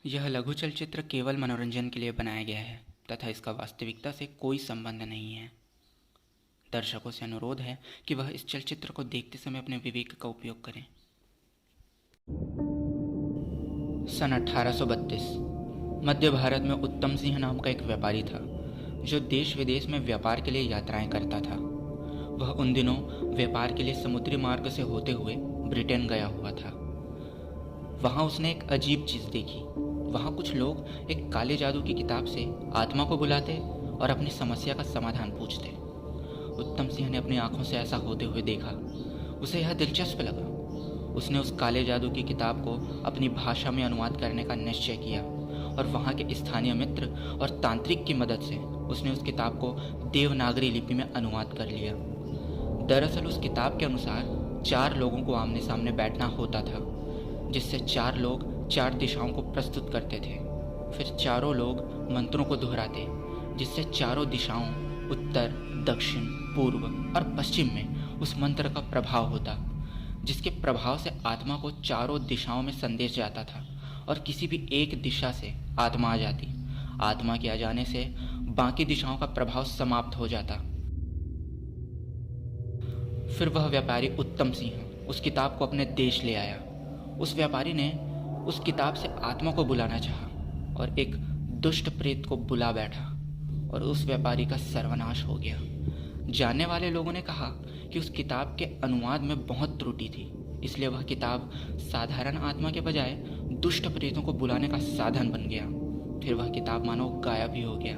यह लघु चलचित्र केवल मनोरंजन के लिए बनाया गया है तथा इसका वास्तविकता से कोई संबंध नहीं है। दर्शकों से अनुरोध है कि वह इस चलचित्र को देखते समय अपने विवेक का उपयोग करें। सन 1832 मध्य भारत में उत्तम सिंह नाम का एक व्यापारी था जो देश विदेश में व्यापार के लिए यात्राएं करता था। वह उन दिनों व्यापार के लिए समुद्री मार्ग से होते हुए ब्रिटेन गया हुआ था। वहां उसने एक अजीब चीज देखी। वहां कुछ लोग एक काले जादू की किताब से आत्मा को बुलाते और अपनी समस्या का समाधान पूछते। उत्तम सिंह ने अपनी आंखों से ऐसा होते हुए देखा। उसे यह दिलचस्प लगा। उसने उस काले जादू की किताब को अपनी भाषा में अनुवाद करने का निश्चय किया और वहां के स्थानीय मित्र और तांत्रिक की मदद से उसने उस किताब को देवनागरी लिपि में अनुवाद कर लिया। दरअसल उस किताब के अनुसार 4 लोगों को आमने सामने बैठना होता था, जिससे 4 लोग 4 दिशाओं को प्रस्तुत करते थे। फिर चारों लोग मंत्रों को दोहराते, जिससे चारों दिशाओं उत्तर, दक्षिण, पूर्व और पश्चिम में उस मंत्र का प्रभाव होता, जिसके प्रभाव से आत्मा को चारों दिशाओं में संदेश जाता था और किसी भी एक दिशा से आत्मा आ जाती। आत्मा के आ जाने से बाकी दिशाओं का प्रभाव समाप्त हो जाता। फिर वह व्यापारी उत्तम सिंह उस किताब को अपने देश ले आया। उस व्यापारी ने उस किताब से आत्मा को बुलाना चाहा और एक दुष्ट प्रेत को बुला बैठा और उस व्यापारी का सर्वनाश हो गया। जानने वाले लोगों ने कहा कि उस किताब के अनुवाद में बहुत त्रुटि थी, इसलिए वह किताब साधारण आत्मा के बजाय दुष्ट प्रेतों को बुलाने का साधन बन गया। फिर वह किताब मानो गायब ही हो गया।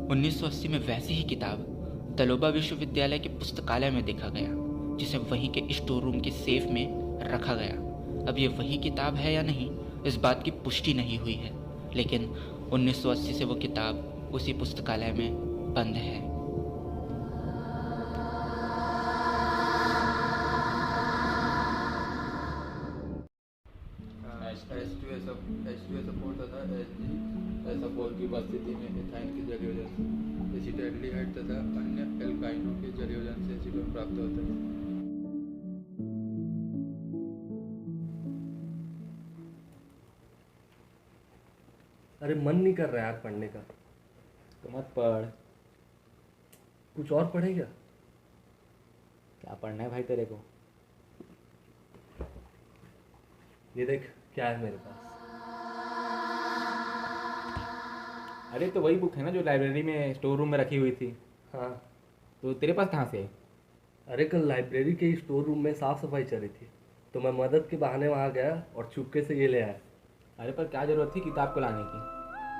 1980 में वैसी ही किताब तलोबा विश्वविद्यालय के पुस्तकालय में देखा गया, जिसे वहीं के स्टोर रूम के सेफ में रखा गया। अब ये वही किताब है या नहीं, इस बात की पुष्टि नहीं हुई है, लेकिन 1980 से वो किताब उसी पुस्तकालय में बंद है। H2SO4 तथा HgSO4 की उपस्थिति में एथाइन के जलयोजन से एसिटाल्डिहाइड तथा अन्य एल्काइनों के जलयोजन से एसीटोन प्राप्त होता है। अरे मन नहीं कर रहा यार पढ़ने का। तो मत पढ़। कुछ और पढ़ेगा? क्या पढ़ना है भाई तेरे को? ये देख क्या है मेरे पास। अरे तो वही बुक है ना जो लाइब्रेरी में स्टोर रूम में रखी हुई थी। हाँ। तो तेरे पास कहाँ से आई? अरे कल लाइब्रेरी के स्टोर रूम में साफ सफाई चल रही थी, तो मैं मदद के बहाने वहाँ गया और चुपके से ये ले आया। अरे पर क्या ज़रूरत थी किताब को लाने की?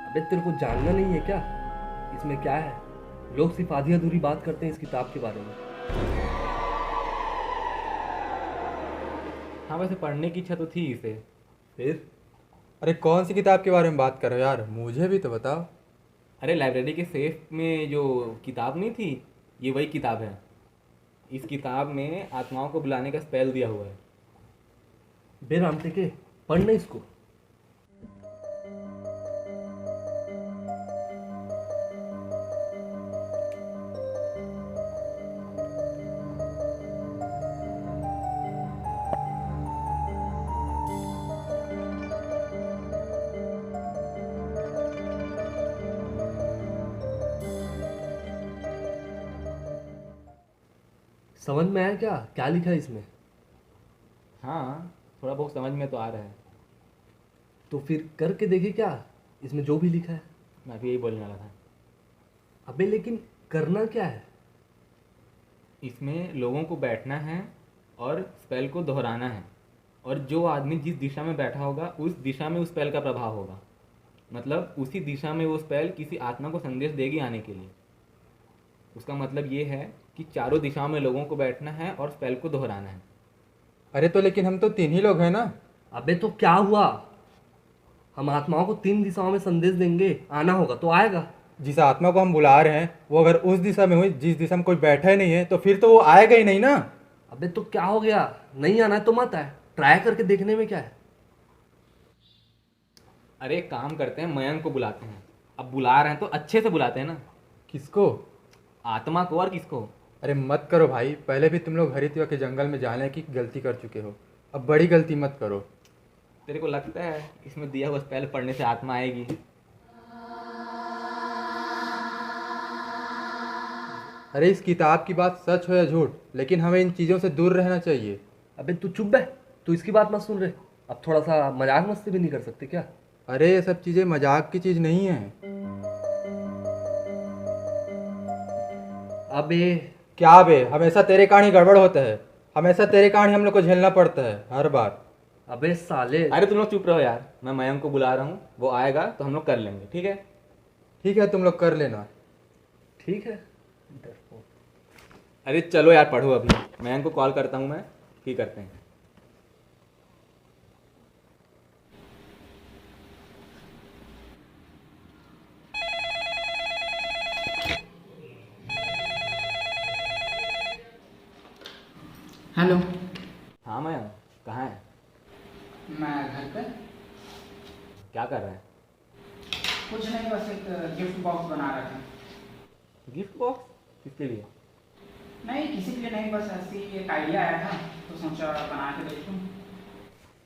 अबे तेरे को जानना नहीं है क्या इसमें क्या है? लोग सिर्फ आधी अधूरी बात करते हैं इस किताब के बारे में। हाँ वैसे पढ़ने की इच्छा तो थी इसे। फिर? अरे कौन सी किताब के बारे में बात कर रहे हो यार, मुझे भी तो बताओ। अरे लाइब्रेरी के सेफ में जो किताब नहीं थी, ये वही किताब है। इस किताब में आत्माओं को बुलाने का स्पेल दिया हुआ है। बेरामते के पढ़ना इसको। समझ में आया क्या क्या लिखा है इसमें? हाँ थोड़ा बहुत समझ में तो आ रहा है। तो फिर करके देखे क्या इसमें जो भी लिखा है। मैं भी यही बोलने वाला था। अबे लेकिन करना क्या है? इसमें लोगों को बैठना है और स्पेल को दोहराना है, और जो आदमी जिस दिशा में बैठा होगा उस दिशा में उस स्पेल का प्रभाव होगा। मतलब उसी दिशा में वो स्पेल किसी आत्मा को संदेश देगी आने के लिए। उसका मतलब ये है कि चारों दिशाओं में लोगों को बैठना है और स्पेल को दोहराना है। अरे तो लेकिन हम तो 3 ही लोग हैं ना। अबे तो क्या हुआ, हम आत्माओं को 3 दिशाओं में संदेश देंगे, आना होगा तो आएगा। जिस आत्मा को हम बुला रहे हैं वो अगर उस दिशा में हुई जिस दिशा में कोई बैठा ही नहीं है तो फिर तो वो आएगा ही नहीं ना। अबे तो क्या हो गया, नहीं आना है तो मत आए, ट्राई करके देखने में क्या है। अरे एक काम करते हैं, मयंक को बुलाते हैं। अब बुला रहे हैं तो अच्छे से बुलाते हैं ना। किसको? आत्मा को। और किसको? अरे मत करो भाई, पहले भी तुम लोग हरिद्वार के जंगल में जाने की गलती कर चुके हो, अब बड़ी गलती मत करो। तेरे को लगता है इसमें दिया हुआ स्पेल पढ़ने से आत्मा आएगी? अरे इस किताब की बात सच हो या झूठ, लेकिन हमें इन चीज़ों से दूर रहना चाहिए। अबे तू चुप बे, तू इसकी बात मत सुन रहे। अब थोड़ा सा मजाक मस्ती भी नहीं कर सकते क्या? अरे ये सब चीज़ें मजाक की चीज़ नहीं है। अबे क्या बे, हमेशा तेरे कारण ही गड़बड़ होता है, हमेशा तेरे कारण ही हम लोग को झेलना पड़ता है हर बार। अबे साले, अरे तुम लोग चुप रहो यार, मैं मयंक को बुला रहा हूँ, वो आएगा तो हम लोग कर लेंगे, ठीक है? ठीक है, तुम लोग कर लेना। ठीक है। अरे चलो यार पढ़ो, अभी मयंक को कॉल करता हूँ मैं, ठीक करते हैं। हेलो। हाँ मयंक, कहाँ है? मैं घर पे। क्या कर रहा है? कुछ नहीं, बस एक गिफ्ट बॉक्स बना रहा था। Gift box? किसके लिए? नहीं, किसी के लिए नहीं, बस ऐसे ही एक आइडिया आया था तो सोचा बना के देख लूँ।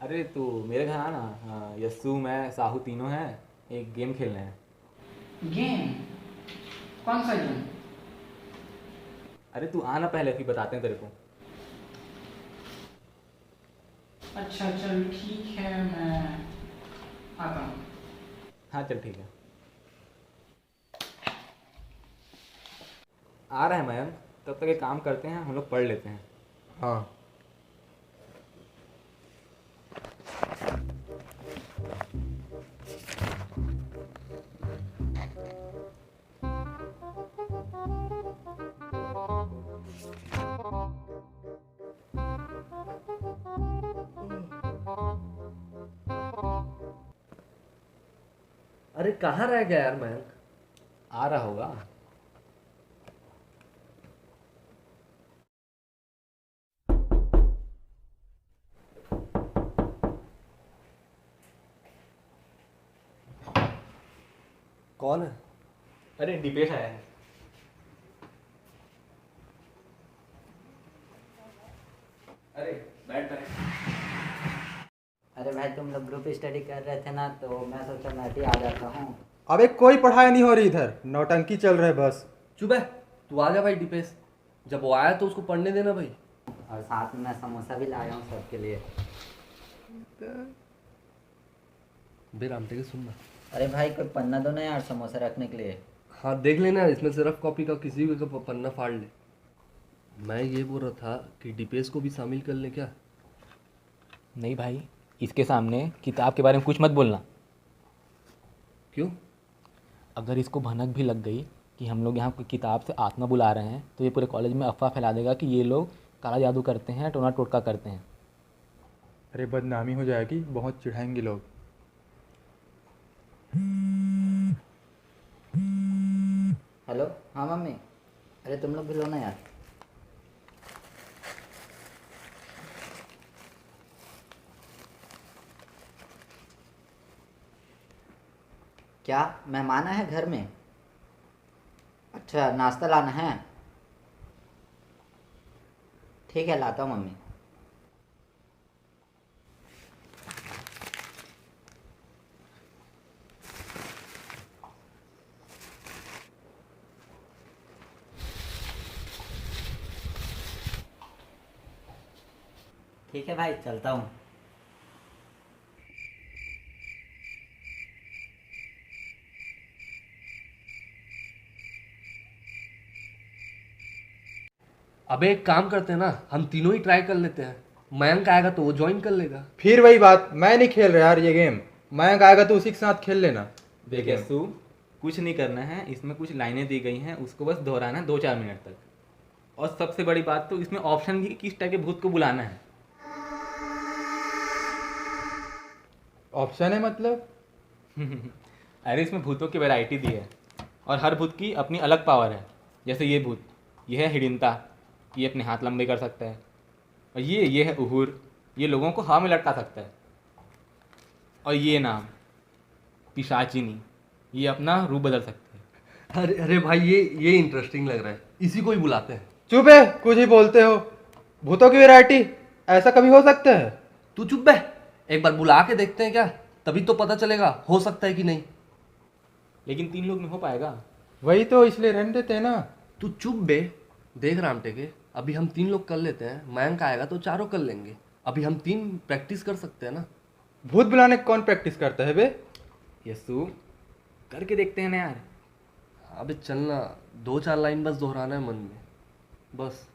अरे तू मेरे घर आना। हाँ, यस्सु मैं साहू तीनों हैं, एक गेम खेलना है। गेम? कौन सा गेम? अरे तू आना पहले, फिर बताते हैं तेरे को। अच्छा चल ठीक है, मैं आता हूँ। हाँ चल ठीक है। आ रहा है मयंक, तब तक एक काम करते हैं, हम लोग पढ़ लेते हैं। हाँ। अरे कहाँ रह गया यार मयंक? आ रहा होगा। कौन है? अरे दीपेश आया है। अरे बैठ बैठ। अरे भाई तुम लोग ग्रुप स्टडी कर रहे थे ना, तो मैं सोचा मैं भी आ जाता हूँ। अबे कोई पढ़ाई नहीं हो रही इधर, नौटंकी चल रहा है बस। चुप है, तू आ जा भाई दीपेश, जब वो आया तो उसको पढ़ने देना भाई। और साथ में मैं समोसा भी लाया हूँ सबके लिए। बे रामटे के सुनना। अरे भाई कोई पन्ना दो ना यार समोसा रखने के लिए। हाँ देख लेना, इसमें से रफ कॉपी का किसी भी का पन्ना फाड़ ले। मैं ये बोल रहा था कि दीपेश को भी शामिल कर ले क्या? नहीं भाई, इसके सामने किताब के बारे में कुछ मत बोलना। क्यों? अगर इसको भनक भी लग गई कि हम लोग यहाँ कोई किताब से आत्मा बुला रहे हैं, तो ये पूरे कॉलेज में अफवाह फैला देगा कि ये लोग काला जादू करते हैं, टोना टोटका करते हैं। अरे बदनामी हो जाएगी, बहुत चिढ़ाएंगे लोग। हेलो, हाँ मम्मी। अरे तुम लोग भी लो ना यार। क्या मेहमान है घर में? अच्छा नाश्ता लाना है, ठीक है लाता हूँ मम्मी। ठीक है भाई चलता हूँ। अबे एक काम करते हैं ना, हम तीनों ही ट्राई कर लेते हैं। मयंक आएगा तो वो ज्वाइन कर लेगा। फिर वही बात, मैं नहीं खेल रहा यार ये गेम। मयंक आएगा तो उसी के साथ खेल लेना। देख यस्सु, कुछ नहीं करना है, इसमें कुछ लाइनें दी गई हैं, उसको बस दोहराना है 2-4 मिनट तक। और सबसे बड़ी बात तो इसमें ऑप्शन भी किस टाइप के भूत को बुलाना है। ऑप्शन है मतलब? अरे इसमें भूतों की वैरायटी दी है और हर भूत की अपनी अलग पावर है। जैसे ये भूत, ये है हिडिंता, ये अपने हाथ लंबे कर सकता है। और ये है उहुर, ये लोगों को हवा में लटका सकता है। और ये नाम पिशाचिनी, ये अपना रूप बदल सकते हैं। अरे अरे भाई ये इंटरेस्टिंग लग रहा है, इसी को ही बुलाते हैं। चुप है, कुछ ही बोलते हो। भूतों की वैरायटी, ऐसा कभी हो सकता है? तू चुप बे, एक बार बुला के देखते हैं क्या, तभी तो पता चलेगा हो सकता है कि नहीं। लेकिन 3 लोग में हो पाएगा? वही तो, इसलिए रहने देते हैं ना। तू चुप बे। देख रामटे के, अभी हम 3 लोग कर लेते हैं, मयंक आएगा तो 4 कर लेंगे। अभी हम 3 प्रैक्टिस कर सकते हैं ना। भूत बुलाने की कौन प्रैक्टिस करता है बे? यस्सु, करके देखते हैं ना यार। अबे चलना, 2-4 लाइन बस दोहराना है मन में, बस।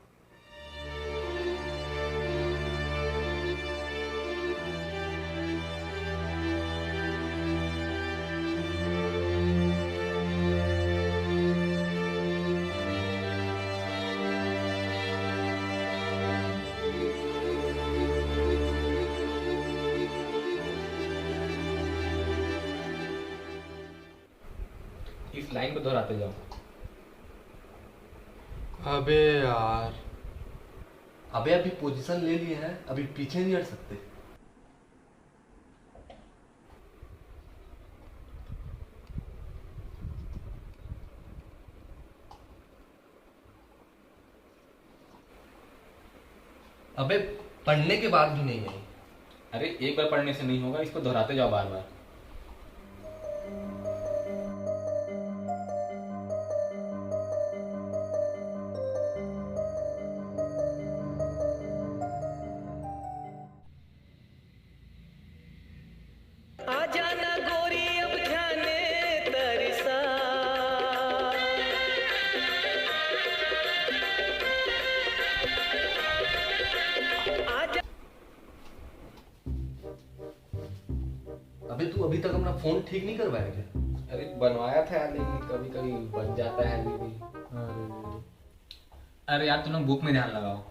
इस लाइन को दोहराते जाओ। अबे यार, अबे अभी पोजीशन ले लिए हैं, अभी पीछे नहीं हट सकते। अबे पढ़ने के बाद भी नहीं है। अरे एक बार पढ़ने से नहीं होगा, इसको दोहराते जाओ बार बार। अबे तू अभी तक अपना फोन ठीक नहीं करवाया क्या? अरे बनवाया था यार, लेकिन कभी कभी बन जाता है अभी भी। अरे यार तुम लोग बुक में ध्यान लगाओ।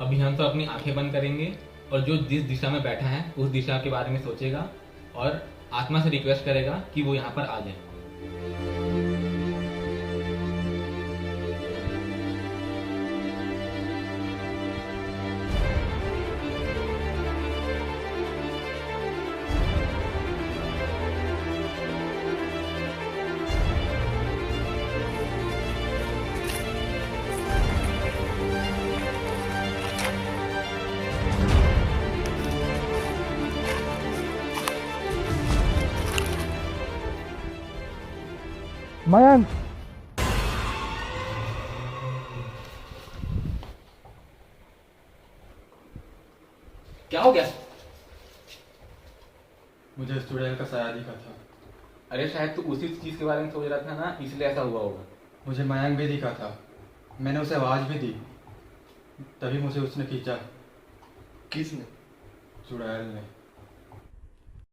अभी हम तो अपनी आंखें बंद करेंगे और जो जिस दिशा में बैठा है उस दिशा के बारे में सोचेगा और आत्मा से रिक्वेस्ट करेगा कि वो यहाँ पर आ जाए। मयंक, क्या हो गया? मुझे इस चुड़ैल का साया दिखा था। अरे शायद तू उसी चीज के बारे में सोच रहा था ना, इसलिए ऐसा हुआ होगा। मुझे मयंक भी दिखा था, मैंने उसे आवाज़ भी दी, तभी मुझे उसने खींचा। किसने? चुड़ैल ने।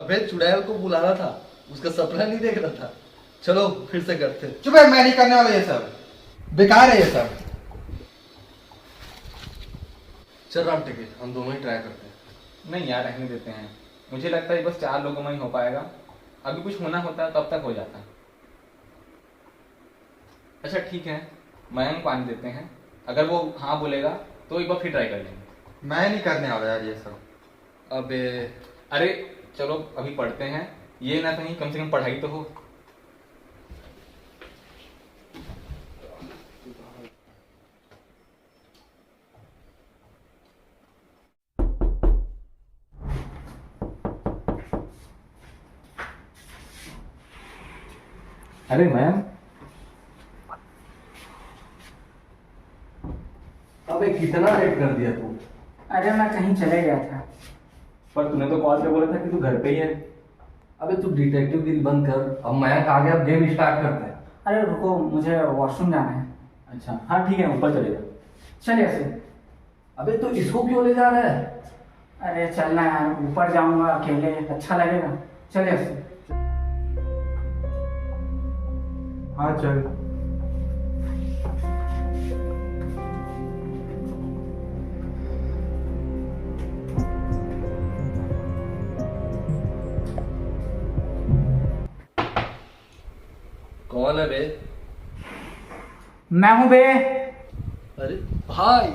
अबे चुड़ैल को बुलाना था, उसका सपना नहीं देख रहा था। चलो फिर से करते हैं। चुप है, मैं नहीं करने वाला ये सब, बेकार है ये सब। चल राम टेके, हम दोनों ही ट्राई करते हैं। नहीं यार, रहने देते हैं। मुझे लगता है बस 4 लोगों में ही हो पाएगा। अभी कुछ होना होता तब तक हो जाता। अच्छा ठीक है, मयंक को आने देते हैं। अगर वो हाँ बोलेगा तो एक बार फिर ट्राई कर लेंगे। मैं नहीं करने वाला यार ये सब। अबे अरे चलो अभी पढ़ते हैं, ये ना कहीं कम से कम पढ़ाई तो हो। अरे मैम, अबे कितना लेट कर दिया तू। अरे मैं कहीं चले गया था। पर तूने तो कॉल पे बोला था कि तू घर पे ही है। अबे तू डिटेक्टिव गिरी बंद कर, अब मयंक आ गया, अब गेम स्टार्ट करते हैं। अरे रुको, मुझे वॉशरूम जाना है। अच्छा हाँ ठीक है, ऊपर चले जाओ। चलिए ऐसे। अबे तो इसको क्यों ले जा रहा है? अरे चलना यार, ऊपर जाऊंगा अकेले, अच्छा लगेगा। चलिए ऐसे। हाँ चल। कौन है बे? मैं हूं बे। अरे भाई,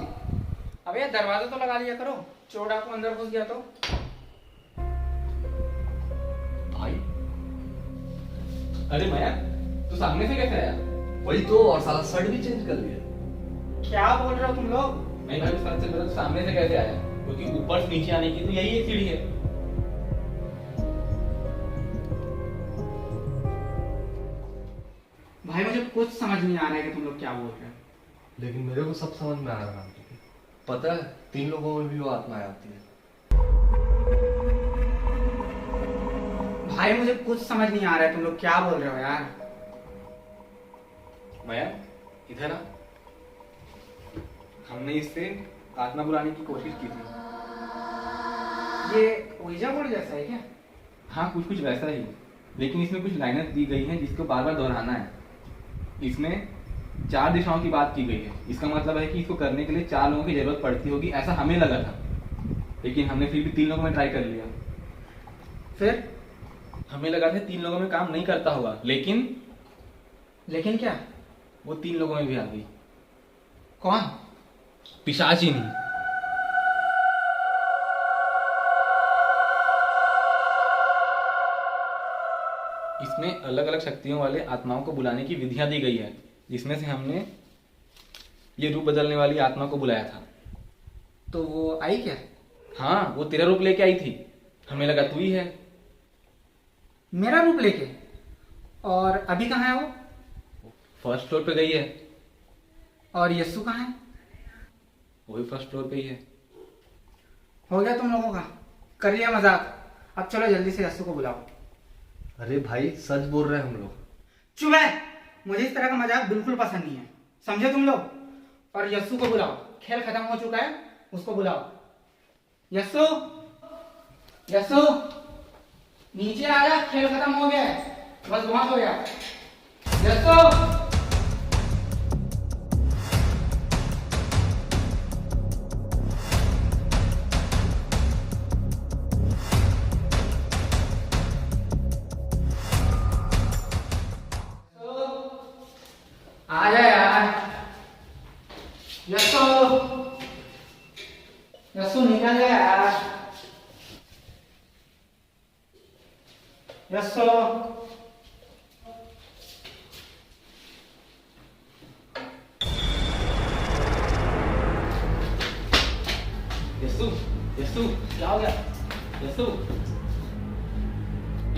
अबे दरवाजा तो लगा लिया करो, चोर डाकू अंदर घुस गया तो। भाई अरे मया, तू सामने से कैसे आया? वही तो, और साला शर्ट भी चेंज कर लिया। क्या बोल रहे हो तुम लोग? मैं भाई उस बात से बोला, तू सामने से कैसे आया? क्योंकि ऊपर से नीचे आने की तो यही एक सीढ़ी है। भाई मुझे कुछ समझ नहीं आ रहा है कि तुम लोग क्या बोल रहे हो। लेकिन मेरे को सब समझ में आ रहा है। पता है 3 लोगों में भी वो आत्माएं आती है। भाई मुझे कुछ समझ नहीं आ रहा है, तुम लोग क्या बोल रहे हो यार। मया, इधर आ। हमने इससे आत्मा बुलाने की कोशिश की थी। ये ओइजा बोर्ड जैसा है क्या? हाँ, कुछ कुछ वैसा ही, लेकिन इसमें कुछ लाइनें दी गई हैं जिसको बार बार दोहराना है। इसमें 4 दिशाओं की बात की गई है। इसका मतलब है कि इसको करने के लिए 4 लोगों की जरूरत पड़ती होगी, ऐसा हमें लगा था, लेकिन हमने फिर भी 3 लोगों में ट्राई कर लिया। फिर हमें लगा था 3 लोगों में काम नहीं करता होगा, लेकिन क्या? वो 3 लोगों में भी आ गई। कौन? पिशाचिनी। इसमें अलग अलग शक्तियों वाले आत्माओं को बुलाने की विधियां दी गई है, जिसमें से हमने ये रूप बदलने वाली आत्मा को बुलाया था। तो वो आई क्या? हाँ, वो तेरा रूप लेके आई थी। हमें लगा तू ही है। मेरा रूप लेके? और अभी कहाँ है वो? फर्स्ट फ्लोर पे गई है। और यस्सु कहाँ है? वो भी फर्स्ट फ्लोर पे ही है। हो गया तुम लोगों का, कर लिया मजाक। अब चलो जल्दी से यस्सु को बुलाओ। अरे भाई सच बोल रहे हैं हम लोग। चुप है, मुझे इस तरह का मजाक बिल्कुल पसंद नहीं है, समझे तुम लोग? और यस्सु को बुलाओ, खेल खत्म हो चुका है, उसको बुलाओ। यस्सु, यस्सु नीचे आया, खेल खत्म हो गया है, बस बहुत हो गया। यस्सु आ जा यार। यस्सु, यस्सु निकल गया यार। यस्सु, यस्सु, यस्सु क्या हो गया? यस्सु,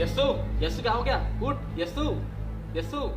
यस्सु, यस्सु क्या हो गया? उठ यस्सु, यस्सु।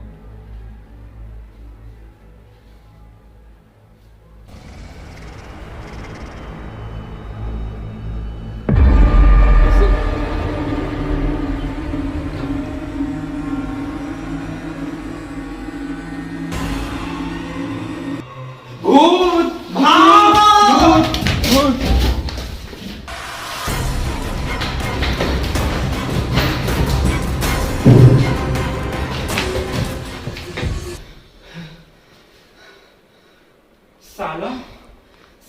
सालों,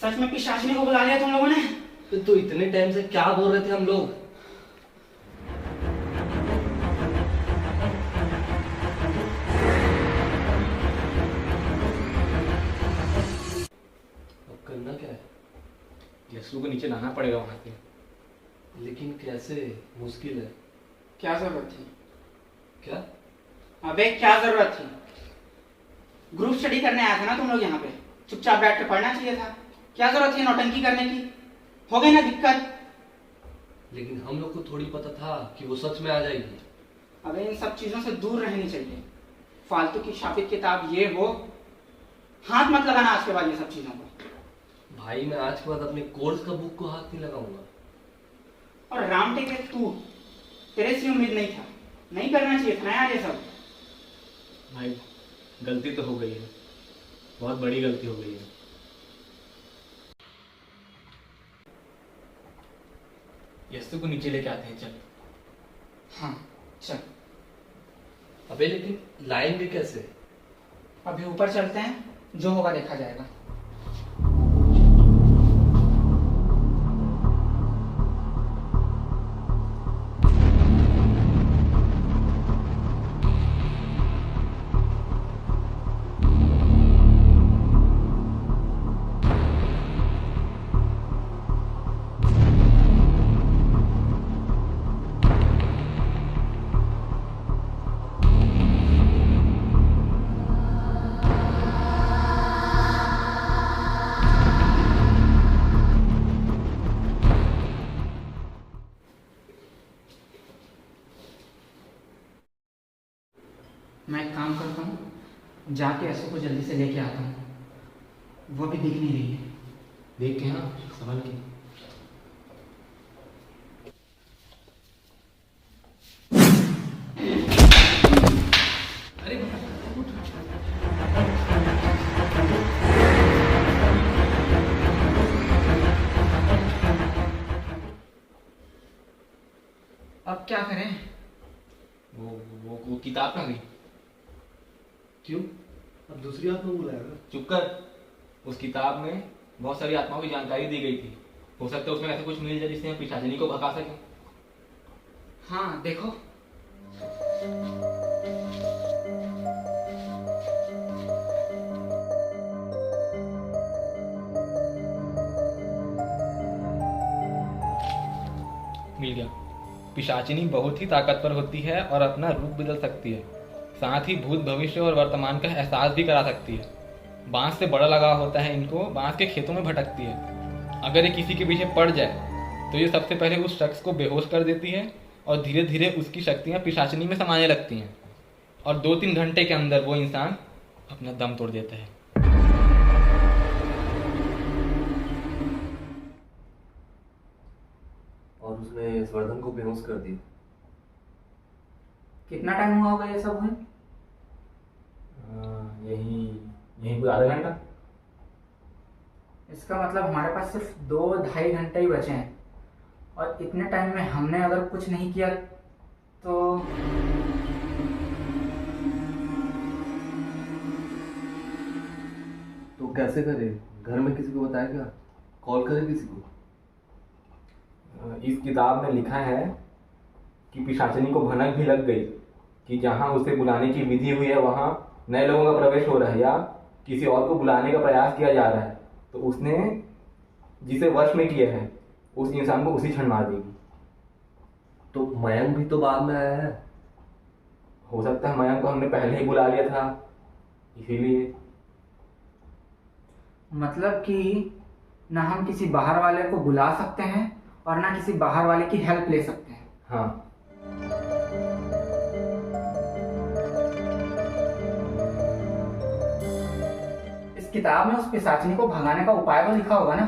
सच में पिशाचिनी को बुला लिया तुम लोगों ने? तो इतने टाइम से क्या बोल रहे थे हम लोग? अब करना क्या है? यस्सु को नीचे लाना पड़ेगा वहां से। लेकिन कैसे? मुश्किल है। क्या जरूरत थी? क्या? अबे क्या जरूरत थी? ग्रुप स्टडी करने आया था ना तुम लोग यहाँ पे, चुपचाप बैठ के पढ़ना चाहिए था। क्या जरूरत थी नौटंकी करने की? हो गई ना दिक्कत। लेकिन हम लोग को थोड़ी पता था कि वो सच में आ जाएगी। अबे इन सब चीजों से दूर रहनी चाहिए। फालतू की शापित किताब ये वो, हाथ मत लगाना आज के बाद ये सब चीजों को। भाई मैं आज के बाद अपने कोर्स का बुक को हाथ नहीं लगाऊंगा। और रामटे के तू, तेरे से उम्मीद नहीं था, नहीं करना चाहिए था यार ये सब। भाई गलती तो हो गई है, बहुत बड़ी गलती हो गई है। यस्सु को नीचे लेके आते हैं, चल। हाँ चल। अबे लेकिन लाएंगे कैसे? अभी ऊपर चलते हैं, जो होगा देखा जाएगा। मैं एक काम करता हूँ, जाके ऐसो को जल्दी से लेके आता हूँ, वो भी दिख नहीं रही है। देख के हाँ, संभल के। अब क्या करें? वो किताब कहाँ गई? क्यों? अब दूसरी आत्मा बुलाएगा? चुप कर। उस किताब में बहुत सारी आत्माओं की जानकारी दी गई थी। हो सकता है उसमें ऐसा कुछ मिल जाए जिससे हम पिशाचिनी को भगा सकें। हाँ देखो। मिल गया। पिशाचिनी बहुत ही ताकतवर होती है और अपना रूप बदल सकती है। साथ ही भूत, भविष्य और वर्तमान का एहसास भी करा सकती है। बांस से बड़ा लगाव होता है इनको, बांस के खेतों में भटकती है। अगर ये किसी के पीछे पड़ जाए तो ये सबसे पहले उस शख्स को बेहोश कर देती है और धीरे धीरे उसकी शक्तियाँ पिशाचिनी में समाने लगती हैं और 2-3 घंटे के अंदर वो इंसान अपना दम तोड़ देता है। और उसने स्वर्धन को बेहोश कर दिया। कितना टाइम हुआ होगा ये सब हुए? यही कोई आधा घंटा। इसका मतलब हमारे पास सिर्फ 2-2.5 घंटे ही बचे हैं, और इतने टाइम में हमने अगर कुछ नहीं किया तो कैसे करे? घर में किसी को बताए क्या? कॉल करे किसी को? इस किताब में लिखा है कि पिशाचिनी को भनक भी लग गई कि जहाँ उसे बुलाने की विधि हुई है वहाँ नए लोगों का प्रवेश हो रहा है या किसी और को बुलाने का प्रयास किया जा रहा है, तो उसने जिसे वश में किया है उस इंसान को उसी क्षण मार देगी। तो मयंक भी तो बाद में आया है। हो सकता है मयंक को हमने पहले ही बुला लिया था, इसीलिए। मतलब कि ना हम किसी बाहर वाले को बुला सकते हैं और ना किसी बाहर वाले की हेल्प ले सकते हैं। हाँ, इस किताब में उस पिशाचिनी को भगाने का उपाय तो लिखा होगा ना?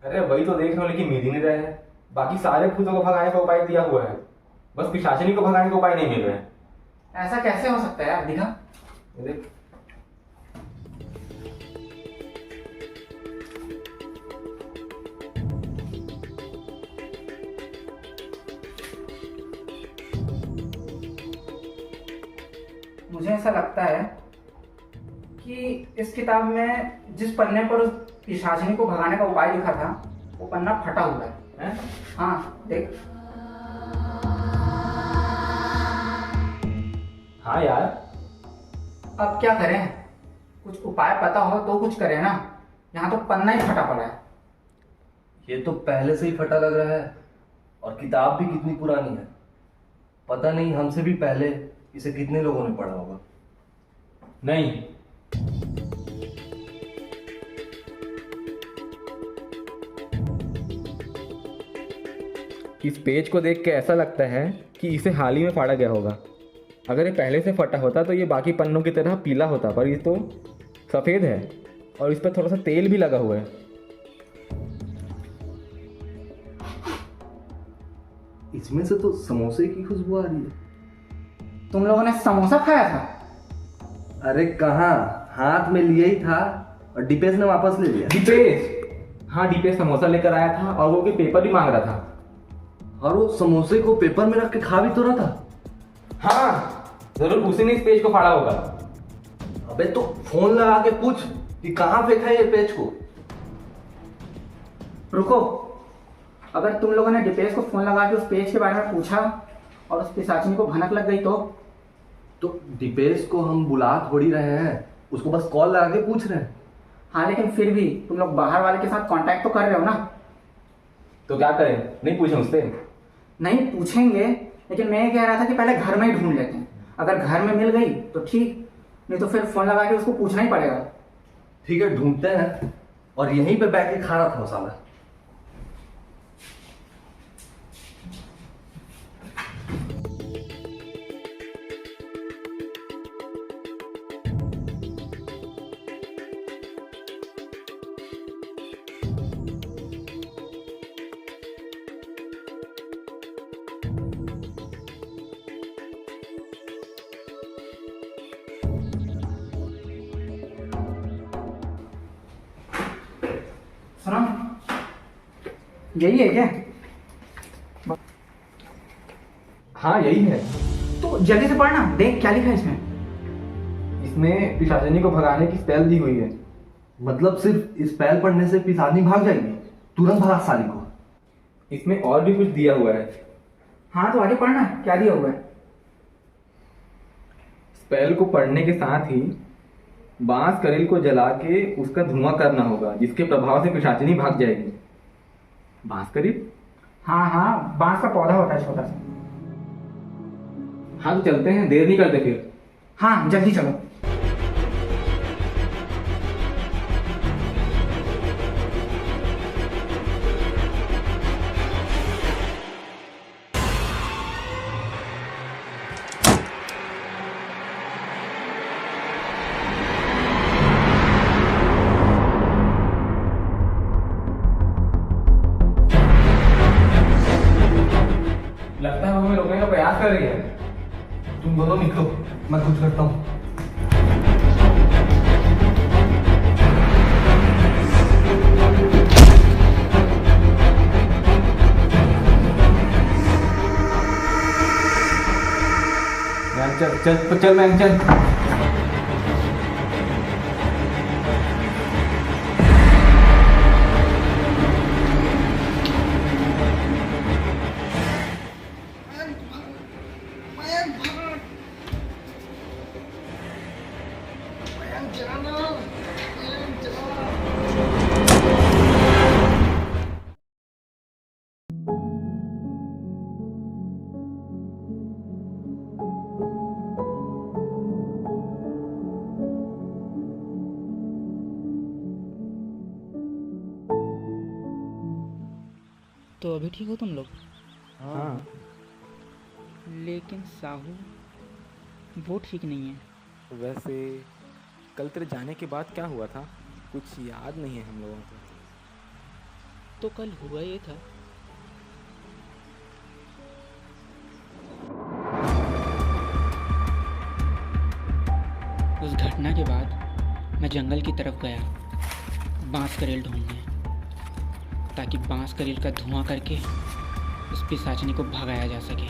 अरे वही तो देख रहे हो, लेकिन मिल ही नहीं रहे हैं। बाकी सारे भूतों को भगाने का उपाय दिया हुआ है, बस पिशाचिनी को भगाने का उपाय नहीं मिल रहा है। ऐसा कैसे हो सकता है यार? दिखा। ये देख। मुझे ऐसा लगता है कि इस किताब में जिस पन्ने पर उस पिशाचिनी को भगाने का उपाय लिखा था वो पन्ना फटा हुआ है। हाँ देख। हाँ यार, अब क्या करें? कुछ उपाय पता हो तो कुछ करें ना। यहाँ तो पन्ना ही फटा पड़ा है। ये तो पहले से ही फटा लग रहा है, और किताब भी कितनी पुरानी है। पता नहीं हमसे भी पहले इसे कितने लोगों ने पढ़ा होगा। नहीं, इस पेज को देख के ऐसा लगता है कि इसे हाल ही में फाड़ा गया होगा। अगर ये पहले से फटा होता तो ये बाकी पन्नों की तरह पीला होता, पर ये तो सफ़ेद है और इस पर थोड़ा सा तेल भी लगा हुआ है। इसमें से तो समोसे की खुशबू आ रही है। तुम लोगों ने समोसा खाया था? अरे कहाँ, हाथ में लिया ही था और दीपेश ने वापस ले लिया। दीपेश? हाँ, दीपेश समोसा लेकर आया था और वो भी पेपर भी मांग रहा था। और वो समोसे को पेपर में रख के खा भी तो रहा था। हाँ, जरूर उसी ने इस पेज को फाड़ा होगा। अबे तो फोन लगा के पूछ कि कहाँ फेंका है ये पेज को। रुको, अगर तुम लोगों ने दीपेश को फोन लगा के उस पेज के बारे में पूछा और उस पिशाचिनी को भनक लग गई तो दीपेश को हम बुला थोड़ी रहे हैं, उसको बस कॉल लगा के पूछ रहे हैं। हाँ, लेकिन फिर भी तुम लोग बाहर वाले के साथ कांटेक्ट तो कर रहे हो ना? तो क्या करें? नहीं पूछें उससे? नहीं पूछेंगे, लेकिन मैं ये कह रहा था कि पहले घर में ही ढूंढ लेते हैं। अगर घर में मिल गई तो ठीक, नहीं तो फिर फोन लगा के उसको पूछना ही पड़ेगा। ठीक है, ढूंढते हैं। और यहीं पे बैठ के खा रहा था मसाला। यही है क्या? हाँ यही है। तो जल्दी से पढ़ना, देख क्या लिखा है इसमें। इसमें पिशाचिनी को भगाने की स्पेल दी हुई है। मतलब सिर्फ इस स्पेल पढ़ने से पिशाचिनी भाग जाएगी? तुरंत भगा साली को। इसमें और भी कुछ दिया हुआ है। हाँ तो आगे पढ़ना, क्या दिया हुआ है। स्पेल को पढ़ने के साथ ही बांस करेल को जला के उसका धुआं करना होगा, जिसके प्रभाव से पिशाचिनी भाग जाएगी। बांस करेल? हाँ हाँ, बांस का पौधा होता है छोटा सा। हाँ तो चलते हैं, देर नहीं करते फिर। हाँ जल्दी चलो। लगता है वो हमें रोकने का प्रयास कर रही है। तुम दोनों निकलो, मैं कुछ करता हूँ। चल चल चल मैं चल। तो अभी ठीक हो तुम लोग? हाँ लेकिन साहू वो ठीक नहीं है। वैसे कल तेरे जाने के बाद क्या हुआ था, कुछ याद नहीं है हम लोगों को। तो कल हुआ ये था, उस घटना के बाद मैं जंगल की तरफ गया बांस करेल ढूंढने, ताकि बांस करेल का धुआं करके उस पिशाचिनी को भगाया जा सके।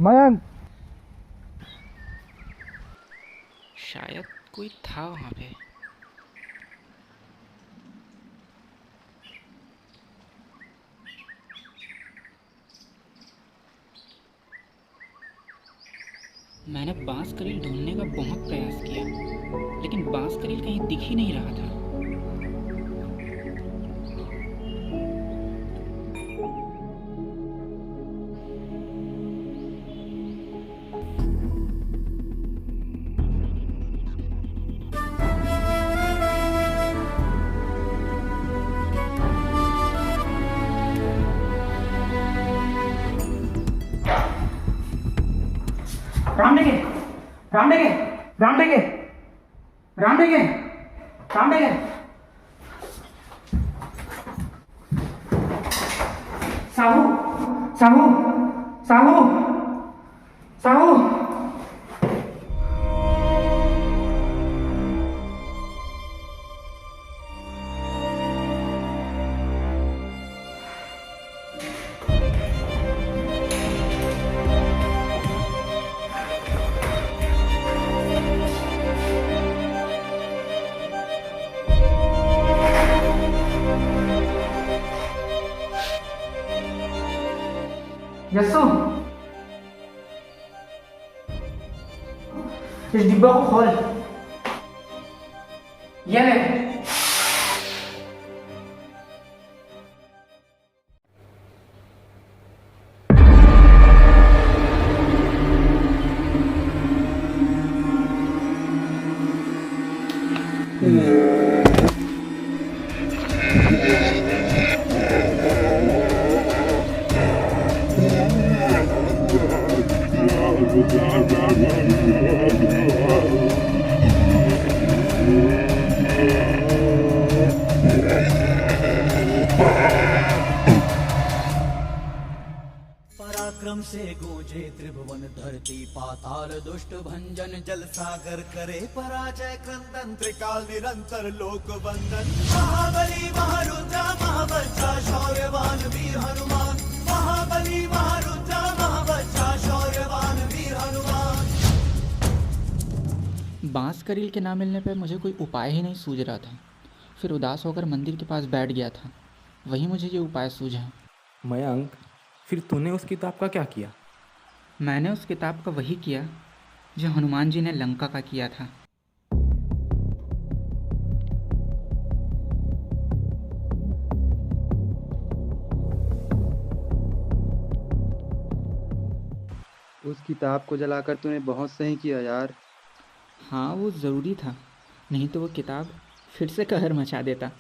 मयंक, शायद कोई था वहाँ पे। मैंने बांस करील ढूंढने का बहुत प्रयास किया, लेकिन बांस करील कहीं दिख ही नहीं रहा था। राम डेगे, राम डेगे, राम डेगे, राम डेगे, राम डेगे। साहू, साहू, साहू, साहू। यस्सु, इस डिब्बा को खोल। ये ले। नाम से गूंजे त्रिभुवन धरती पाताल दुष्ट भंजन जल सागर करे पराजय क्रंदन त्रिकाल निरंतर लोक वंदन महाबली महारुद्र महाबच्चा शौर्यवान वीर हनुमान महाबली महारुद्र महाबच्चा शौर्यवान वीर हनुमान। बांस का रील के ना मिलने पर मुझे कोई उपाय ही नहीं सूझ रहा था। फिर उदास होकर मंदिर के पास बैठ गया था। वहीं मुझे ये उपाय सूझा। मयंक, फिर तूने उस किताब का क्या किया? मैंने उस किताब का वही किया जो हनुमान जी ने लंका का किया था। उस किताब को जलाकर तूने बहुत सही किया यार। हाँ, वो ज़रूरी था, नहीं तो वो किताब फिर से कहर मचा देता।